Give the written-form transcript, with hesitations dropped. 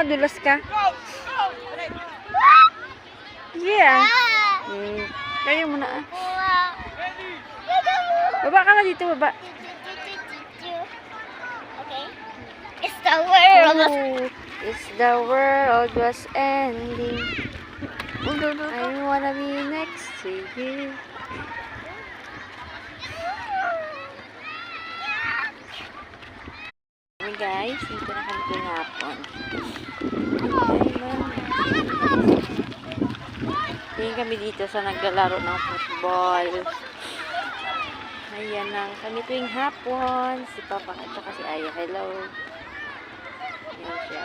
madulas ka? Yeah. Kaya mo na ah. Baba ka na dito, baba. Okay. It's the world. Oh, it's the world was ending. I wanna be next to you. Hey guys, dito na kami pinapon. Tingin kami dito sa naglalaro ng football. Ayan lang kami tuwing hapon. Si Papa at saka si Aya. Hello. Ayan siya.